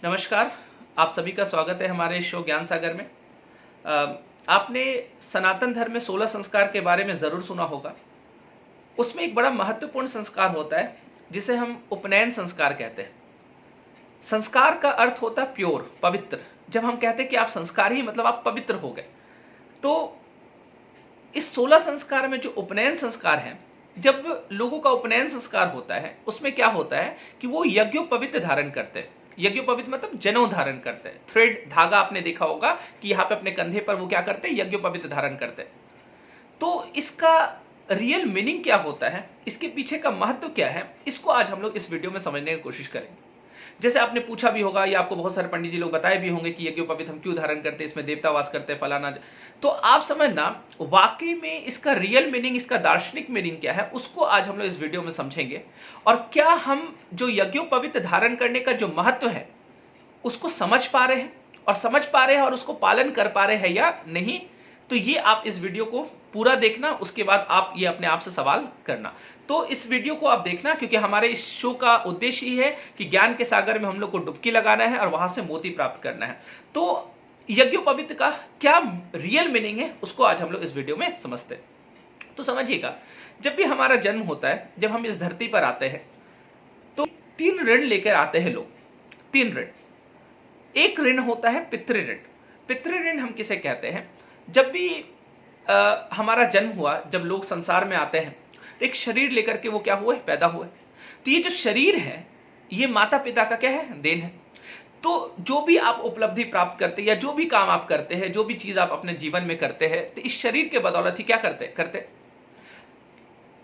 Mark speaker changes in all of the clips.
Speaker 1: नमस्कार, आप सभी का स्वागत है हमारे शो ज्ञान सागर में। आपने सनातन धर्म में 16 संस्कार के बारे में ज़रूर सुना होगा। उसमें एक बड़ा महत्वपूर्ण संस्कार होता है जिसे हम उपनयन संस्कार कहते हैं। संस्कार का अर्थ होता है प्योर, पवित्र। जब हम कहते हैं कि आप संस्कारी मतलब आप पवित्र हो गए, तो इस 16 संस्कार में जो उपनयन संस्कार है, जब लोगों का उपनयन संस्कार होता है उसमें क्या होता है कि वो यज्ञोपवीत धारण करते हैं। यज्ञोपवीत मतलब जनेऊ धारण करते हैं। थ्रेड, धागा आपने देखा होगा कि यहाँ पे अपने कंधे पर वो क्या करते हैं, यज्ञोपवीत धारण करते हैं। तो इसका रियल मीनिंग क्या होता है, इसके पीछे का महत्व क्या है, इसको आज हम लोग इस वीडियो में समझने की कोशिश करेंगे। जैसे आपने पूछा भी होगा या आपको बहुत सारे पंडित जी लोग बताए भी होंगे कि यज्ञोपवीत हम क्यों धारण करते हैं, इसमें देवता वास करते हैं, फलाना। तो आप समझना वाकई में इसका रियल मीनिंग, इसका दार्शनिक मीनिंग क्या है, उसको आज हम लोग इस वीडियो में समझेंगे। और क्या हम जो यज्ञोपवीत धारण करने का जो महत्व है उसको समझ पा रहे हैं और उसको पालन कर पा रहे हैं या नहीं। तो ये आप इस वीडियो को पूरा देखना, उसके बाद आप ये अपने आप से सवाल करना। तो इस वीडियो को आप देखना, क्योंकि हमारे इस शो का उद्देश्य ही है कि ज्ञान के सागर में हम लोग को डुबकी लगाना है और वहां से मोती प्राप्त करना है। तो यज्ञोपवीत का क्या रियल मीनिंग है उसको आज हम लोग इस वीडियो में समझते हैं। तो समझिएगा, जब भी हमारा जन्म होता है, जब हम इस धरती पर आते हैं, तो 3 ऋण लेकर आते हैं लोग। 3 ऋण। एक ऋण होता है पितृ ऋण हम किसे कहते हैं? जब भी हमारा जन्म हुआ, जब लोग संसार में आते हैं तो एक शरीर लेकर के वो क्या हुए, पैदा हुए। तो ये जो शरीर है ये माता पिता का क्या है, देन है। तो जो भी आप उपलब्धि प्राप्त करते हैं या जो भी काम आप करते हैं, जो भी चीज आप अपने जीवन में करते हैं, तो इस शरीर के बदौलत ही क्या करते।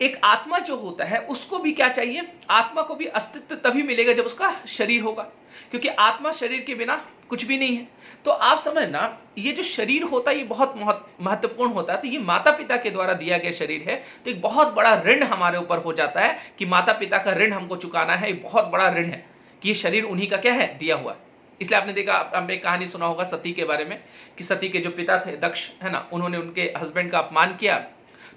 Speaker 1: एक आत्मा जो होता है उसको भी क्या चाहिए, आत्मा को भी अस्तित्व तभी मिलेगा जब उसका शरीर होगा, क्योंकि आत्मा शरीर के बिना कुछ भी नहीं है। तो आप समझना, ये जो शरीर होता है ये बहुत महत्वपूर्ण होता है। तो ये माता पिता के द्वारा दिया गया शरीर है, तो एक बहुत बड़ा ऋण हमारे ऊपर हो जाता है कि माता पिता का ऋण हमको चुकाना है। एक बहुत बड़ा ऋण है कि ये शरीर उन्हीं का क्या है, दिया हुआ है। इसलिए आपने देखा, आपने एक कहानी सुना होगा सती के बारे में कि सती के जो पिता थे दक्ष, है ना, उन्होंने उनके हस्बैंड का अपमान किया,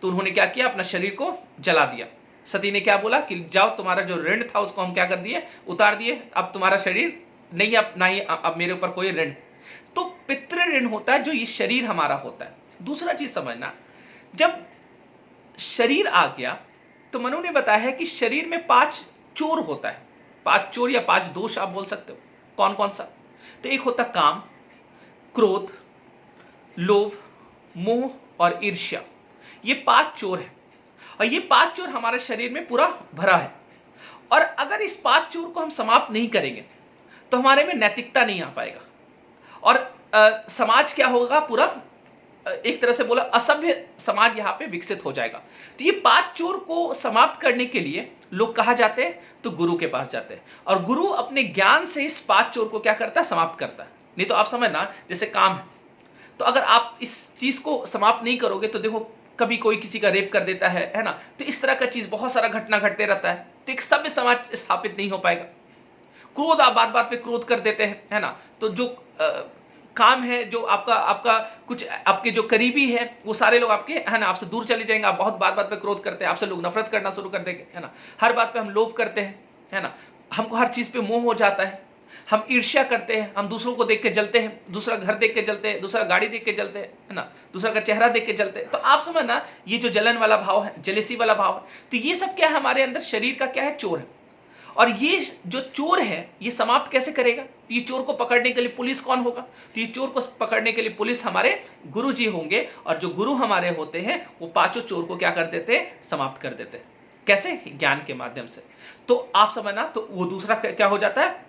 Speaker 1: तो उन्होंने क्या किया, अपना शरीर को जला दिया। सती ने क्या बोला कि जाओ, तुम्हारा जो ऋण था उसको हम क्या कर दिए, उतार दिए, अब तुम्हारा शरीर नहीं, अब ना ही अब मेरे ऊपर कोई ऋण। तो पितृ ऋण होता है जो ये शरीर हमारा होता है। दूसरा चीज समझना, जब शरीर आ गया तो मनु ने बताया है कि शरीर में 5 चोर होता है। 5 चोर या 5 दोष आप बोल सकते हो। कौन कौन सा? तो एक होता काम, क्रोध, लोभ, मोह और ईर्ष्या। ये 5 चोर है और ये 5 चोर हमारे शरीर में पूरा भरा है। और अगर इस 5 चोर को हम समाप्त नहीं करेंगे तो हमारे में नैतिकता नहीं आ पाएगा और समाज क्या होगा, पूरा एक तरह से बोला असभ्य समाज यहाँ पे विकसित हो जाएगा। तो ये 5 चोर को समाप्त करने के लिए लोग कहाँ जाते हैं, तो गुरु के पास जाते हैं। और गुरु अपने ज्ञान से इस 5 चोर को क्या करता है, समाप्त करता है। नहीं तो आप समझना, जैसे काम है, तो अगर आप इस चीज को समाप्त नहीं करोगे तो देखो, कभी कोई किसी का रेप कर देता है ना, तो इस तरह का चीज बहुत सारा घटना घटते रहता है, तो एक सभ्य समाज स्थापित नहीं हो पाएगा। क्रोध, आप बात बात पे क्रोध कर देते हैं, है ना, तो जो काम है, जो आपका कुछ आपके जो करीबी है वो सारे लोग आपके, है ना, आपसे दूर चले जाएंगे। आप बहुत बात बात पे क्रोध करते हैं, आपसे लोग नफरत करना शुरू कर देंगे, है ना। हर बात पे हम लोभ करते हैं, है ना, हमको हर चीज पे मोह हो जाता है। हम ईर्ष्या करते हैं, हम दूसरों को देख के जलते हैं, दूसरा घर देख के जलते हैं, दूसरा गाड़ी देख के जलते हैं, है ना, दूसरा का चेहरा देख के जलते हैं। तो आप समझना, ये जो जलन वाला भाव है, जेलेसी वाला भाव है, तो ये सब क्या है, हमारे अंदर शरीर का क्या है, चोर है। और ये जो चोर है ये समाप्त कैसे करेगा? तो ये चोर को पकड़ने के लिए पुलिस कौन होगा? तो ये चोर को पकड़ने के लिए पुलिस हमारे गुरु जी होंगे। और जो गुरु हमारे होते हैं वो 5 चोर को क्या कर देते, समाप्त कर देते। कैसे? ज्ञान के माध्यम से। तो आप समझना, तो वो दूसरा क्या हो जाता है,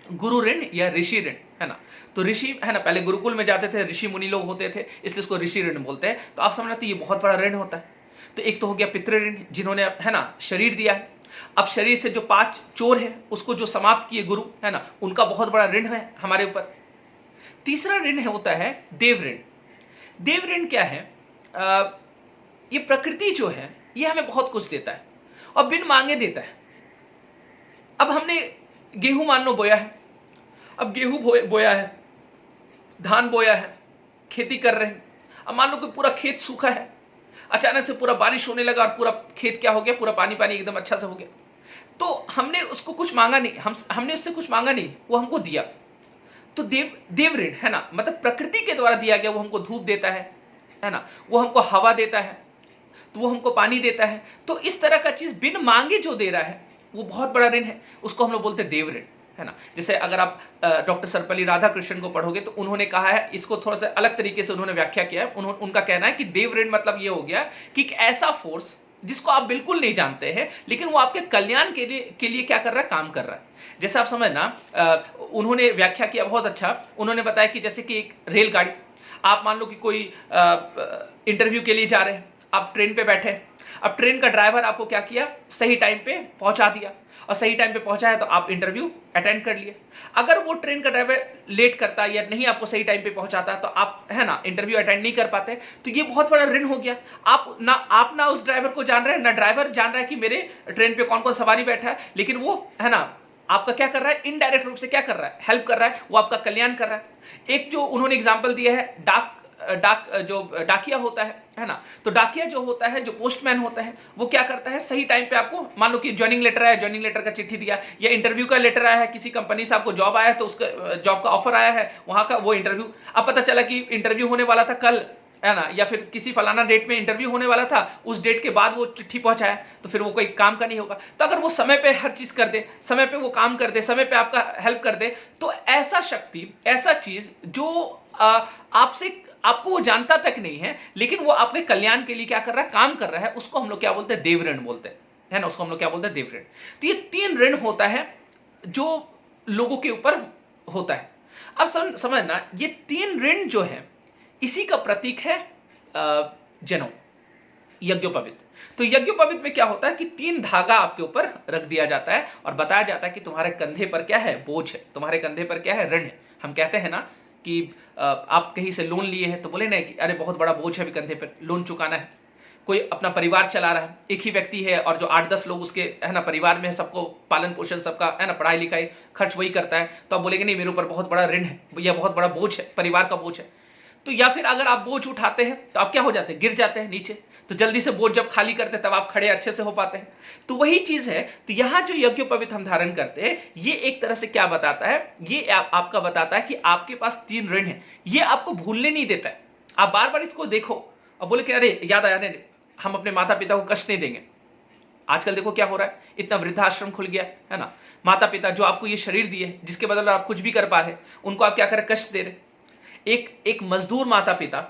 Speaker 1: गुरु ऋण या ऋषि ऋण, है ना। तो ऋषि, है ना, पहले गुरुकुल में जाते थे, ऋषि मुनि लोग होते थे, इसलिए इसको ऋषि ऋण बोलते हैं। तो आप समझना, तो ये बहुत बड़ा ऋण होता है। तो एक तो हो गया पितृ ऋण, जिन्होंने, है ना, शरीर दिया है। अब शरीर से जो 5 चोर है उसको जो समाप्त किए गुरु, है ना, उनका बहुत बड़ा ऋण है हमारे ऊपर। तीसरा ऋण होता है देव ऋण। देव ऋण क्या है? ये प्रकृति जो है ये हमें बहुत कुछ देता है और बिन मांगे देता है। अब हमने गेहूं मान लो बोया है, अब गेहूं बोया है, धान बोया है, खेती कर रहे हैं। अब मान लो कि पूरा खेत सूखा है, अचानक से पूरा बारिश होने लगा और पूरा खेत क्या हो गया, पूरा पानी पानी एकदम अच्छा से हो गया। तो हमने उसको कुछ मांगा नहीं, हमने उससे कुछ मांगा नहीं, वो हमको दिया। तो देव ऋण है ना, मतलब प्रकृति के द्वारा दिया गया, वो हमको धूप देता है ना, वो हमको हवा देता है, तो वो हमको पानी देता है। तो इस तरह का चीज बिन मांगे जो दे रहा है वो बहुत बड़ा ऋण है, उसको हम लोग बोलते हैं देव ऋण, है ना। जैसे अगर आप डॉक्टर सर्वपल्ली राधाकृष्णन को पढ़ोगे तो उन्होंने कहा है, इसको थोड़ा सा अलग तरीके से उन्होंने व्याख्या किया है। उनका कहना है कि देव ऋण मतलब ये हो गया कि एक ऐसा फोर्स जिसको आप बिल्कुल नहीं जानते हैं, लेकिन वो आपके कल्याण के लिए क्या कर रहा है, काम कर रहा है। जैसे आप समझना, उन्होंने व्याख्या किया बहुत अच्छा। उन्होंने बताया कि जैसे कि एक रेलगाड़ी, आप मान लो कि कोई इंटरव्यू के लिए जा रहे हैं, आप ट्रेन पे बैठे, अब ट्रेन का ड्राइवर आपको क्या किया, सही टाइम पे पहुंचा दिया, और सही टाइम पे पहुंचा है तो आप इंटरव्यू अटेंड कर लिए। अगर वो ट्रेन का ड्राइवर लेट करता या नहीं आपको सही टाइम पे पहुंचाता तो आप, है ना, इंटरव्यू अटेंड नहीं कर पाते। तो ये बहुत बड़ा ऋण हो गया। आप ना उस ड्राइवर को जान रहे हैं, ना ड्राइवर जान रहा है कि मेरे ट्रेन पे कौन कौन सवारी बैठा है, लेकिन वो, है ना, आपका क्या कर रहा है, इनडायरेक्ट रूप से क्या कर रहा है, हेल्प कर रहा है, वो आपका कल्याण कर रहा है। एक जो उन्होंने एग्जाम्पल दिया है, जो डाकिया होता है ना, तो डाकिया जो होता है, जो पोस्टमैन होता है, वो क्या करता है, सही टाइम पे आपको, मान लो कि ज्वाइनिंग लेटर आया, ज्वाइनिंग लेटर का चिट्ठी दिया, या इंटरव्यू का लेटर आया है, किसी कंपनी से आपको जॉब आया है तो उसका जॉब का ऑफर आया है, वहां का वो इंटरव्यू, अब पता चला कि इंटरव्यू होने वाला था कल, है ना, या फिर किसी फलाना डेट में इंटरव्यू होने वाला था, उस डेट के बाद वो चिट्ठी पहुंचाया, तो फिर वो कोई काम का नहीं होगा। तो अगर वो समय पे हर चीज कर दे, समय पे वो काम कर दे, समय पे आपका हेल्प कर दे, तो ऐसा शक्ति, ऐसा चीज जो आपको वो जानता तक नहीं है, लेकिन वो आपके कल्याण के लिए क्या कर रहा है, काम कर रहा है, उसको हम लोग क्या बोलते हैं, देव ऋण बोलते हैं, है ना, उसको हम लोग क्या बोलते हैं, देव ऋण। तो ये 3 ऋण होता है जो लोगों के ऊपर होता है। अब समझना, ये 3 ऋण जो है, इसी का प्रतीक है जनेऊ, यज्ञोपवीत। तो यज्ञोपवीत में क्या होता है कि 3 धागा आपके ऊपर रख दिया जाता है और बताया जाता है कि तुम्हारे कंधे पर क्या है, बोझ है, तुम्हारे कंधे पर क्या है, ऋण है। हम कहते हैं ना कि आप कहीं से लोन लिए हैं तो बोले ना कि अरे बहुत बड़ा बोझ है अभी कंधे पर, लोन चुकाना है। कोई अपना परिवार चला रहा है, एक ही व्यक्ति है और जो 8-10 लोग उसके, है ना, परिवार में है, सबको पालन पोषण, सबका, है ना, पढ़ाई लिखाई खर्च वही करता है, तो आप बोलेंगे नहीं मेरे ऊपर बहुत बड़ा ऋण है, यह बहुत बड़ा बोझ है, परिवार का बोझ है। तो या फिर अगर आप बोझ उठाते हैं तो आप क्या हो जाते हैं, गिर जाते हैं नीचे, तो जल्दी से बोझ जब खाली करते हैं तब आप खड़े अच्छे से हो पाते हैं। तो वही चीज है। तो यहां जो यज्ञोपवीत हम धारण करते हैं, ये एक तरह से क्या बताता है, ये आपका बताता है कि आपके पास 3 ऋण है, ये आपको भूलने नहीं देता है। आप बार बार इसको देखो और बोले कि अरे याद आया, नहीं हम अपने माता पिता को कष्ट नहीं देंगे। आजकल देखो क्या हो रहा है, इतना वृद्धाश्रम खुल गया है ना, माता पिता जो आपको ये शरीर दिए, जिसके बदले आप कुछ भी कर पा रहे, उनको आप क्या कर रहे, कष्ट दे रहे। एक मजदूर माता पिता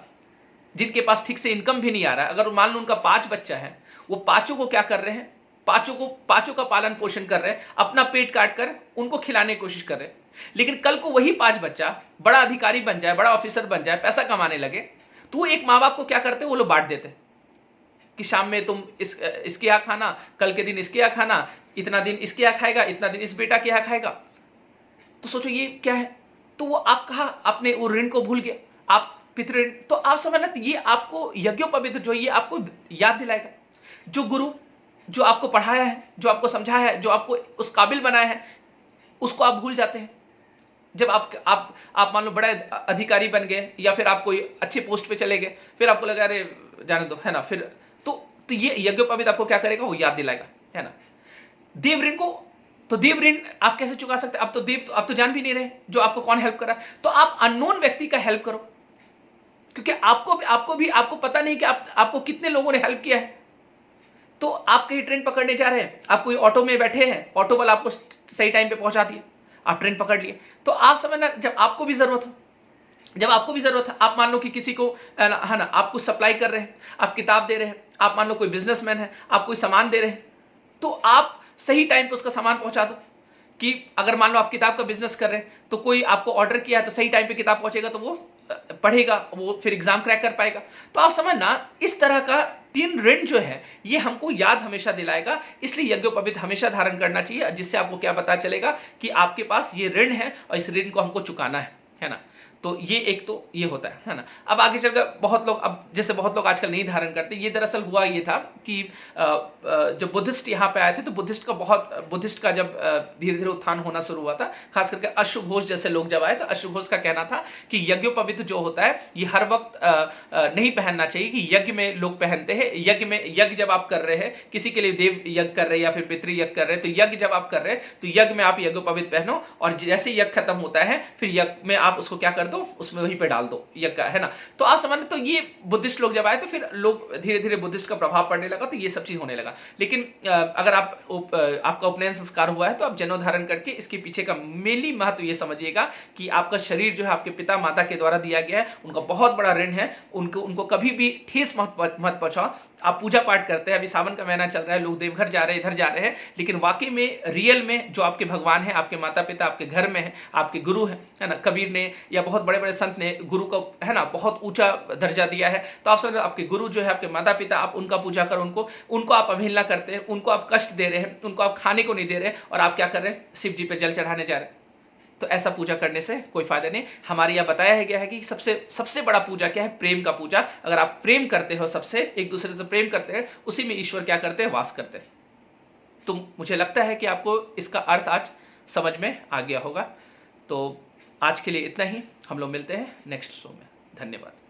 Speaker 1: जिनके पास ठीक से इनकम भी नहीं आ रहा है, अगर मान लो उनका 5 बच्चा है, वो पांचों को क्या कर रहे हैं, पांचों का पालन पोषण कर रहे हैं, अपना पेट काट कर उनको खिलाने की कोशिश कर रहे हैं। लेकिन कल को वही 5 बच्चा बड़ा अधिकारी बन जाए, बड़ा ऑफिसर बन जाए, पैसा कमाने लगे, तो वो एक माँ बाप को क्या करते, वो लोग बांट देते कि शाम में तुम इसके यहाँ खाना, कल के दिन इसके यहाँ खाना, इतना दिन इसके यहाँ खाएगा, इतना दिन इस बेटा के यहाँ खाएगा। तो सोचो ये क्या है। तो वो आप कहा अपने वो ऋण को भूल गए, आप पितृ। तो आप समझना, ये आपको यज्ञोपवीत जो ये आपको याद दिलाएगा, जो गुरु जो आपको पढ़ाया है, जो आपको समझाया है, जो आपको उस काबिल बनाया है, उसको आप भूल जाते हैं। जब आप मान लो बड़े अधिकारी बन गए या फिर आप कोई अच्छे पोस्ट पे चले गए, फिर आपको लगा अरे जाने दो, है ना, फिर तो ये यज्ञोपवीत आपको क्या करेगा, वो याद दिलाएगा, है ना। देव ऋण को, तो देव ऋण आप कैसे चुका सकते हैं, अब तो जान भी नहीं रहे जो आपको कौन हेल्प कर रहा है। तो आप अननोन व्यक्ति का हेल्प करो, क्योंकि आपको पता नहीं कि आपको कितने लोगों ने हेल्प किया है। तो आप कहीं ट्रेन पकड़ने जा रहे हैं, आप कोई ऑटो में बैठे हैं, ऑटो वाला आपको सही टाइम पे पहुंचा दिया, आप ट्रेन पकड़ लिए। तो आप समझना, जब आपको भी जरूरत हो, आप मान लो कि किसी को, है ना, आप कुछ सप्लाई कर रहे हैं, आप किताब दे रहे हैं, आप मान लो कोई बिजनेसमैन है, आप कोई सामान दे रहे हैं, तो आप सही टाइम पे उसका सामान पहुंचा दो। कि अगर मान लो आप किताब का बिजनेस कर रहे हैं, तो कोई आपको ऑर्डर किया है, तो सही टाइम पे किताब पहुंचेगा तो वो पढ़ेगा, वो फिर एग्जाम क्रैक कर पाएगा। तो आप समझना, इस तरह का 3 ऋण जो है ये हमको याद हमेशा दिलाएगा। इसलिए यज्ञोपवीत हमेशा धारण करना चाहिए, जिससे आपको क्या पता चलेगा कि आपके पास ये ऋण है और इस ऋण को हमको चुकाना है ना। तो ये एक तो ये होता है ना। अब आगे चलकर बहुत लोग, अब जैसे बहुत लोग आजकल नहीं धारण करते, ये दरअसल हुआ ये था कि जब बुद्धिस्ट यहाँ पे आए थे तो बुद्धिस्ट का जब धीरे धीरे उत्थान होना शुरू हुआ था, खास करके अश्व घोष जैसे लोग जब आए तो अश्व घोष का कहना था कि यज्ञोपवीत जो होता है ये हर वक्त नहीं पहनना चाहिए, कि यज्ञ में लोग पहनते हैं। यज्ञ जब आप कर रहे हैं, किसी के लिए देव यज्ञ कर रहे हैं या फिर पितृ यज्ञ कर रहे हैं, तो यज्ञ जब आप कर रहे हैं तो यज्ञ में आप यज्ञोपवीत पहनो, और जैसे यज्ञ खत्म होता है फिर यज्ञ में आप उसको क्या कर दो, उसमें वहीं पे डाल दो यज्ञ का, है ना। तो आप समझ, तो ये बुद्धिस्ट लोग जब आए तो फिर लोग धीरे धीरे बुद्धिस्ट का प्रभाव पड़ने लगा, तो ये सब चीज होने लगा। लेकिन अगर आपका उपनयन संस्कार हुआ है तो आप जनेऊ धारण करके इसके पीछे का मेनली महत्व ये समझिएगा कि आपका शरीर जो है आपके पिता माता के द्वारा दिया गया है, उनका बहुत बड़ा ऋण है, उनको कभी भी ठेस मत पहुंचाओ। आप पूजा पाठ करते हैं, अभी सावन का महीना चल रहा है, लोग देवघर जा रहे हैं, इधर जा रहे हैं, लेकिन वाकई में रियल में जो आपके भगवान है, आपके माता पिता आपके घर में है, आपके गुरु है ना, कबीर ने या बहुत बड़े बड़े संत ने गुरु को, है ना, बहुत ऊंचा दर्जा दिया है। तो आप समझो आपके गुरु जो है आपके माता पिता, आप उनका पूजा कर, उनको आप अवहेलना करते हैं, उनको आप कष्ट दे रहे हैं, उनको आप खाने को नहीं दे रहे, और आप क्या कर रहे हैं, शिव जी पे जल चढ़ाने जा रहे हैं। तो ऐसा पूजा करने से कोई फायदा नहीं। हमारे यहाँ बताया गया है कि सबसे बड़ा पूजा क्या है, प्रेम का पूजा। अगर आप प्रेम करते हो, सबसे एक दूसरे से प्रेम करते हैं, उसी में ईश्वर क्या करते हैं, वास करते हैं। तो मुझे लगता है कि आपको इसका अर्थ आज समझ में आ गया होगा। तो आज के लिए इतना ही, हम लोग मिलते हैं नेक्स्ट शो में। धन्यवाद।